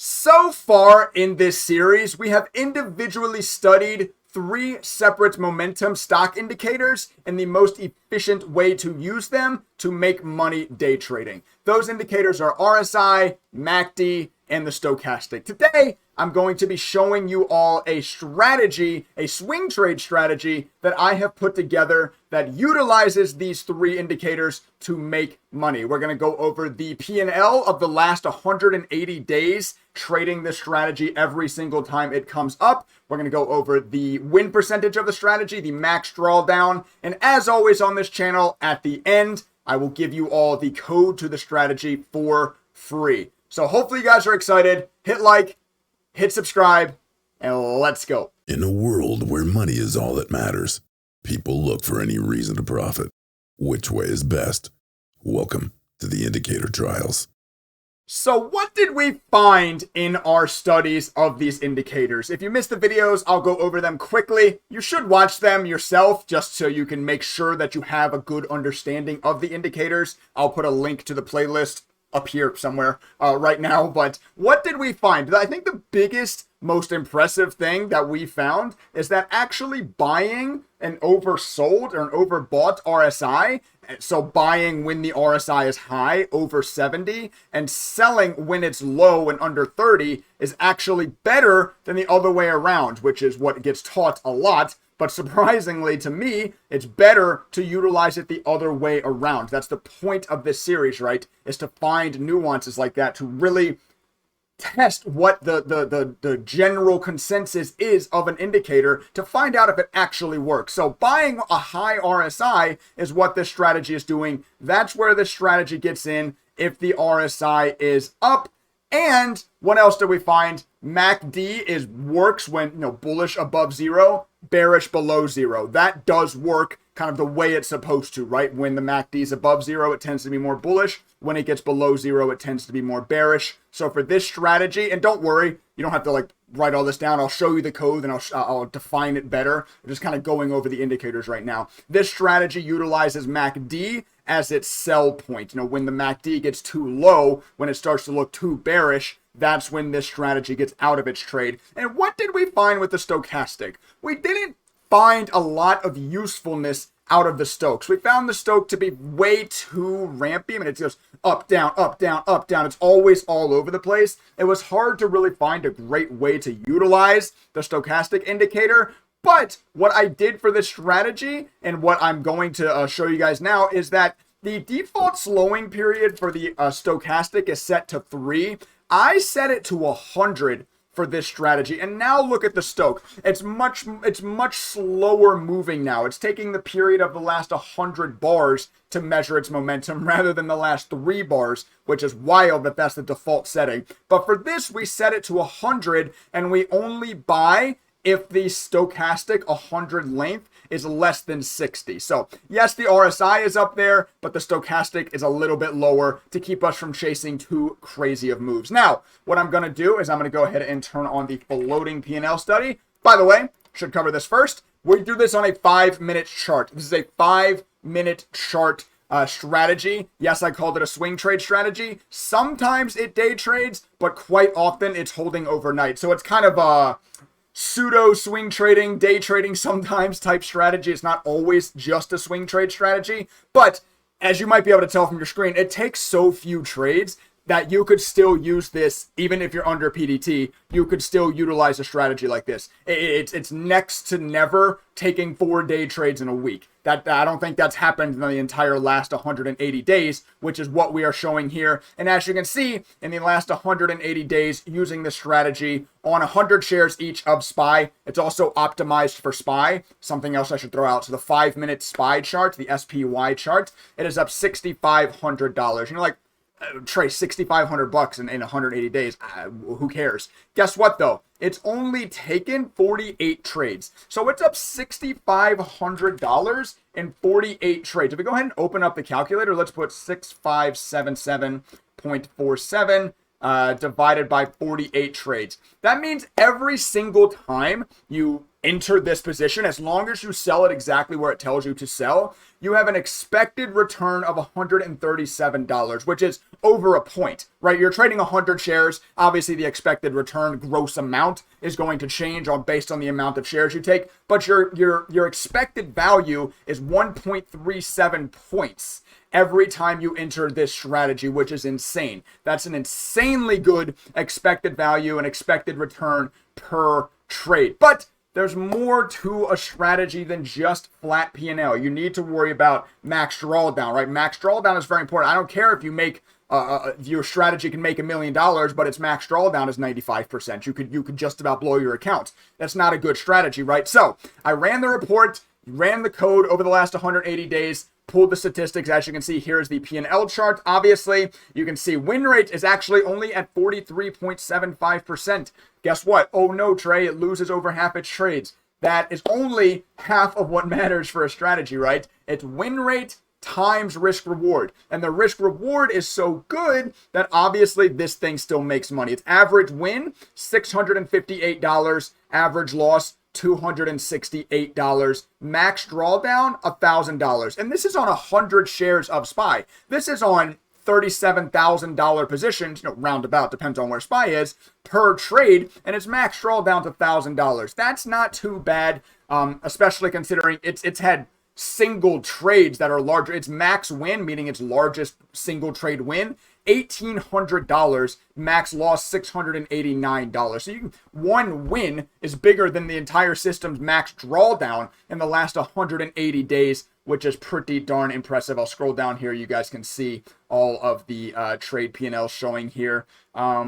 So far in this series, we have individually studied 3 separate momentum stock indicators and the most efficient way to use them to make money day trading. Those indicators are RSI, MACD, and the stochastic. Today, I'm going to be showing you all a strategy, a swing trade strategy that I have put together that utilizes these 3 indicators to make money. We're going to go over the P&L of the last 180 days trading this strategy every single time it comes up. We're going to go over the win percentage of the strategy, the max drawdown, and as always on this channel, at the end, I will give you all the code to the strategy for free. So hopefully you guys are excited. Hit like, hit subscribe, and let's go. In a world where money is all that matters, people look for any reason to profit. Which way is best? Welcome to the indicator trials. So what did we find in our studies of these indicators? If you missed the videos, I'll go over them quickly. You should watch them yourself just so you can make sure that you have a good understanding of the indicators. I'll put a link to the playlist up here somewhere right now. But what did we find? I think the biggest, most impressive thing that we found is that actually buying an oversold or an overbought RSI, so buying when the RSI is high, over 70, and selling when it's low and under 30 is actually better than the other way around, which is what gets taught a lot. But surprisingly to me, it's better to utilize it the other way around. That's the point of this series, right? Is to find nuances like that to really test what the general consensus is of an indicator to find out if it actually works. So buying a high RSI is what this strategy is doing. That's where this strategy gets in if the RSI is up. And what else do we find? MACD works when, bullish above 0, bearish below 0. That does work kind of the way it's supposed to, right? When the MACD is above 0, it tends to be more bullish. When it gets below 0, it tends to be more bearish. So for this strategy, and don't worry, you don't have to write all this down. I'll show you the code and I'll define it better. I'm just kind of going over the indicators right now. This strategy utilizes MACD as its sell point. When the MACD gets too low, when it starts to look too bearish, that's when this strategy gets out of its trade. And what did we find with the stochastic? We didn't find a lot of usefulness out of the Stokes. We found the Stoke to be way too rampy. I mean, it goes up, down, up, down, up, down. It's always all over the place. It was hard to really find a great way to utilize the stochastic indicator. But what I did for this strategy and what I'm going to show you guys now is that the default slowing period for the stochastic is set to 3. I set it to 100 for this strategy. And now look at the Stoke. It's much slower moving now. It's taking the period of the last 100 bars to measure its momentum rather than the last 3 bars, which is wild that that's the default setting. But for this, we set it to 100 and we only buy if the stochastic 100 length is less than 60. So yes, the RSI is up there, but the stochastic is a little bit lower to keep us from chasing too crazy of moves. Now, what I'm going to do is I'm going to go ahead and turn on the floating P&L study. By the way, should cover this first. We do this on a 5-minute chart. This is a 5-minute chart strategy. Yes, I called it a swing trade strategy. Sometimes it day trades, but quite often it's holding overnight. So it's kind of a pseudo swing trading, day trading sometimes type strategy. It's not always just a swing trade strategy, but as you might be able to tell from your screen, it takes so few trades that you could still use this. Even if you're under PDT, you could still utilize a strategy like this. It's next to never taking 4-day trades in a week. That I don't think that's happened in the entire last 180 days, which is what we are showing here. And as you can see, in the last 180 days, using this strategy on 100 shares each of SPY, it's also optimized for SPY. Something else I should throw out. So the 5-minute SPY chart, the SPY chart, it is up $6,500. And you're like, Trey, $6,500 in 180 days. Who cares? Guess what though? It's only taken 48 trades. So it's up $6,500 in 48 trades. If we go ahead and open up the calculator, let's put 6577.47 divided by 48 trades. That means every single time you enter this position, as long as you sell it exactly where it tells you to sell, you have an expected return of $137, which is over a point, right? You're trading 100 shares. Obviously, the expected return gross amount is going to change based on the amount of shares you take, but your expected value is 1.37 points every time you enter this strategy, which is insane. That's an insanely good expected value and expected return per trade. But there's more to a strategy than just flat P&L. You need to worry about max drawdown, right? Max drawdown is very important. I don't care if you make your strategy can make $1 million, but its max drawdown is 95%. You could just about blow your account. That's not a good strategy, right? So I ran the report, ran the code over the last 180 days, pulled the statistics. As you can see, here's the P&L chart. Obviously, you can see win rate is actually only at 43.75%. Guess what? Oh no, Trey, it loses over half its trades. That is only half of what matters for a strategy, right? It's win rate times risk reward. And the risk reward is so good that obviously this thing still makes money. Its average win, $658. Average loss, $268. Max drawdown, $1,000. And this is on 100 shares of SPY. This is on $37,000 positions, roundabout, depends on where SPY is, per trade, and its max drawdown to $1,000. That's not too bad, especially considering it's had single trades that are larger. Its max win, meaning its largest single trade win, $1,800, max loss $689. So one win is bigger than the entire system's max drawdown in the last 180 days, which is pretty darn impressive. I'll scroll down here. You guys can see all of the trade P&L showing here. Let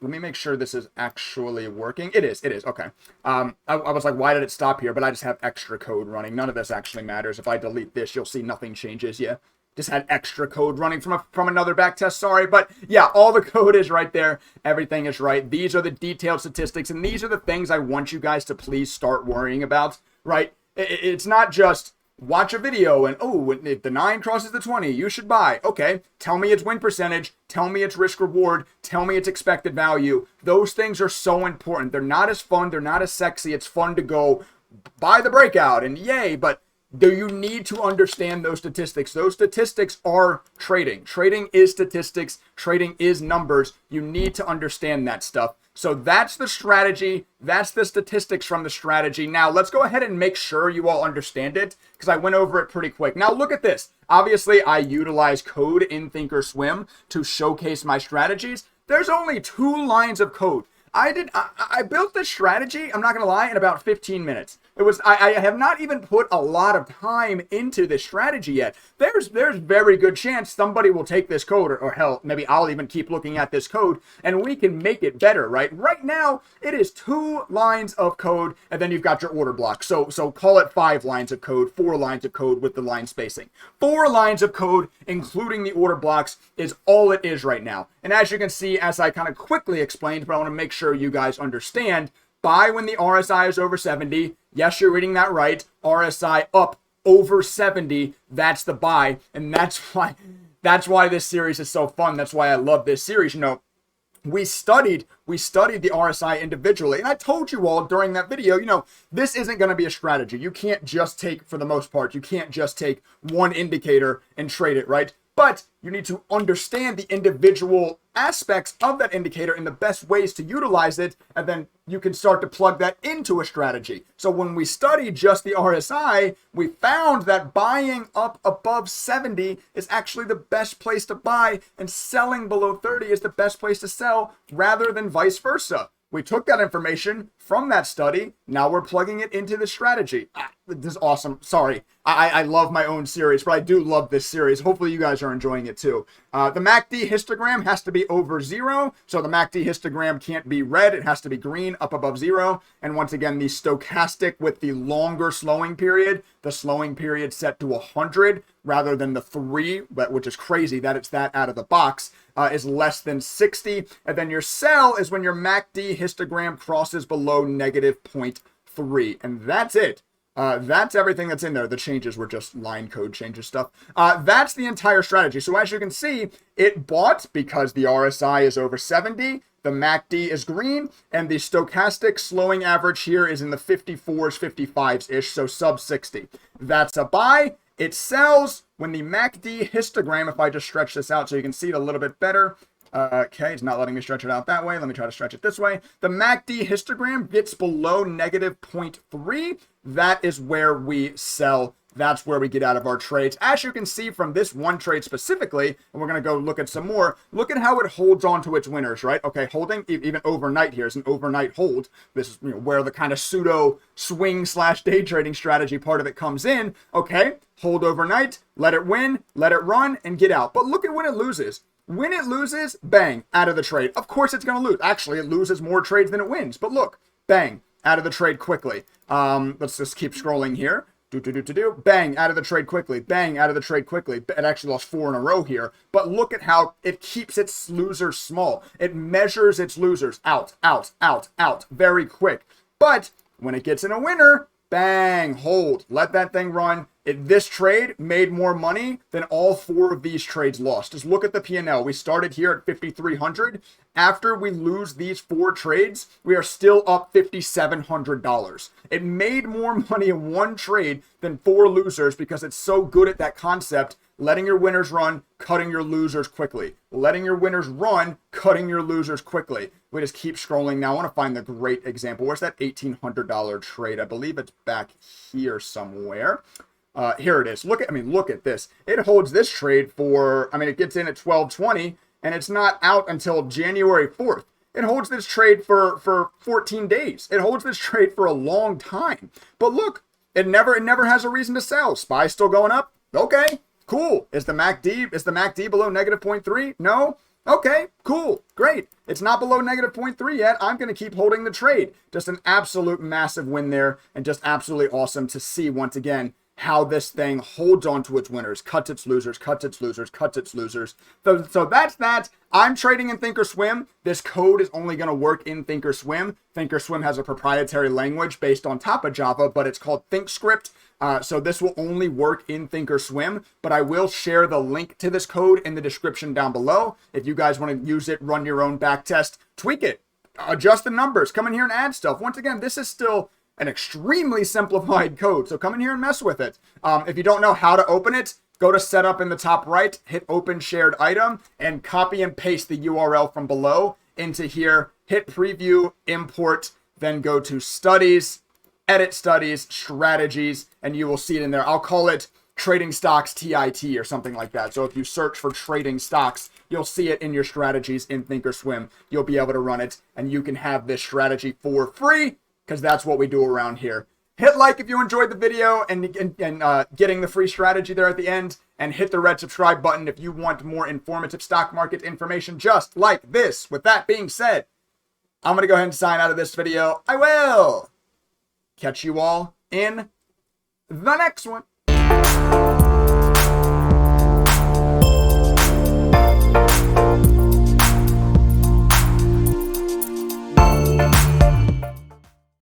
me make sure this is actually working. It is. Okay. I was like, why did it stop here? But I just have extra code running. None of this actually matters. If I delete this, you'll see nothing changes. Yeah. Just had extra code running from another back test. Sorry, but yeah, all the code is right there. Everything is right. These are the detailed statistics, and these are the things I want you guys to please start worrying about, right? It's not just watch a video and, oh, if the 9 crosses the 20, you should buy. Okay, tell me its win percentage. Tell me its risk reward. Tell me its expected value. Those things are so important. They're not as fun. They're not as sexy. It's fun to go buy the breakout and yay, but do you need to understand those statistics? Those statistics are trading. Trading is statistics. Trading is numbers. You need to understand that stuff. So that's the strategy. That's the statistics from the strategy. Now, let's go ahead and make sure you all understand it because I went over it pretty quick. Now, look at this. Obviously, I utilize code in Thinkorswim to showcase my strategies. There's only 2 lines of code. I built this strategy, I'm not going to lie, in about 15 minutes. I have not even put a lot of time into this strategy yet. There's very good chance somebody will take this code, or hell, maybe I'll even keep looking at this code, and we can make it better, right? Right now, it is 2 lines of code, and then you've got your order block. So call it 5 lines of code, 4 lines of code with the line spacing. 4 lines of code, including the order blocks, is all it is right now. And as you can see, as I kind of quickly explained, but I want to make sure you guys understand, buy when the RSI is over 70. Yes, you're reading that right. RSI up over 70. That's the buy. And that's why this series is so fun. That's why I love this series. We studied the RSI individually. And I told you all during that video, this isn't going to be a strategy. You can't just take, for the most part, you can't just take one indicator and trade it, right? But you need to understand the individual aspects of that indicator and the best ways to utilize it, and then you can start to plug that into a strategy. So when we studied just the RSI, we found that buying up above 70 is actually the best place to buy, and selling below 30 is the best place to sell, rather than vice versa. We took that information from that study. Now we're plugging it into the strategy. This is awesome. Sorry. I love my own series, but I do love this series. Hopefully you guys are enjoying it too. The MACD histogram has to be over 0. So the MACD histogram can't be red. It has to be green up above 0. And once again, the stochastic with the longer slowing period, the slowing period set to 100 rather than the 3, which is crazy that it's that out of the box, is less than 60. And then your sell is when your MACD histogram crosses below negative 0.3. And that's it. That's everything that's in there. The changes were just line code changes stuff. That's the entire strategy. So as you can see, it bought because the RSI is over 70. The MACD is green, and the stochastic slowing average here is in the 54s, 55s-ish, so sub 60. That's a buy. It sells when the MACD histogram, if I just stretch this out so you can see it a little bit better. Okay, it's not letting me stretch it out that way. Let me try to stretch it this way. The MACD histogram gets below negative 0.3. That is where we sell. That's where we get out of our trades. As you can see from this one trade specifically, and we're going to go look at some more, look at how it holds on to its winners, right? Okay, holding even overnight here is an overnight hold. This is where the kind of pseudo swing / day trading strategy part of it comes in. Okay, hold overnight, let it win, let it run, and get out. But look at when it loses. When it loses, bang, out of the trade. Of course it's going to lose. Actually, it loses more trades than it wins. But look, bang, out of the trade quickly. Let's just keep scrolling here. Bang, out of the trade quickly. Bang, out of the trade quickly. It actually lost 4 in a row here. But look at how it keeps its losers small. It measures its losers out, out, out, out, very quick. But when it gets in a winner, bang, hold, let that thing run. This trade made more money than all 4 of these trades lost. Just look at the P&L. We started here at 5,300. After we lose these 4 trades, we are still up $5,700. It made more money in one trade than 4 losers because it's so good at that concept. Letting your winners run, cutting your losers quickly. Letting your winners run, cutting your losers quickly. We just keep scrolling now. I want to find the great example. Where's that $1,800 trade? I believe it's back here somewhere. Here it is. Look at this. It holds this trade for, it gets in at 12.20 and it's not out until January 4th. It holds this trade for 14 days. It holds this trade for a long time. But look, it never has a reason to sell. SPY's still going up. Okay, cool. Is the MACD below negative 0.3? No. Okay, cool, great. It's not below negative 0.3 yet. I'm going to keep holding the trade. Just an absolute massive win there, and just absolutely awesome to see once again how this thing holds on to its winners, cuts its losers, cuts its losers, cuts its losers. So that's that. I'm trading in Thinkorswim. This code is only going to work in Thinkorswim. Thinkorswim has a proprietary language based on top of Java, but it's called ThinkScript. So this will only work in Thinkorswim, but I will share the link to this code in the description down below. If you guys want to use it, run your own back test, tweak it, adjust the numbers, come in here and add stuff. Once again, this is still an extremely simplified code, so come in here and mess with it. If you don't know how to open it, go to setup in the top right, hit open shared item, and copy and paste the URL from below into here, hit preview, import, then go to studies, edit studies, strategies, and you will see it in there. I'll call it trading stocks TIT or something like that. So if you search for trading stocks, you'll see it in your strategies in Thinkorswim. You'll be able to run it, and you can have this strategy for free, because that's what we do around here. Hit like if you enjoyed the video and getting the free strategy there at the end, and hit the red subscribe button if you want more informative stock market information just like this. With that being said, I'm going to go ahead and sign out of this video. I will catch you all in the next one.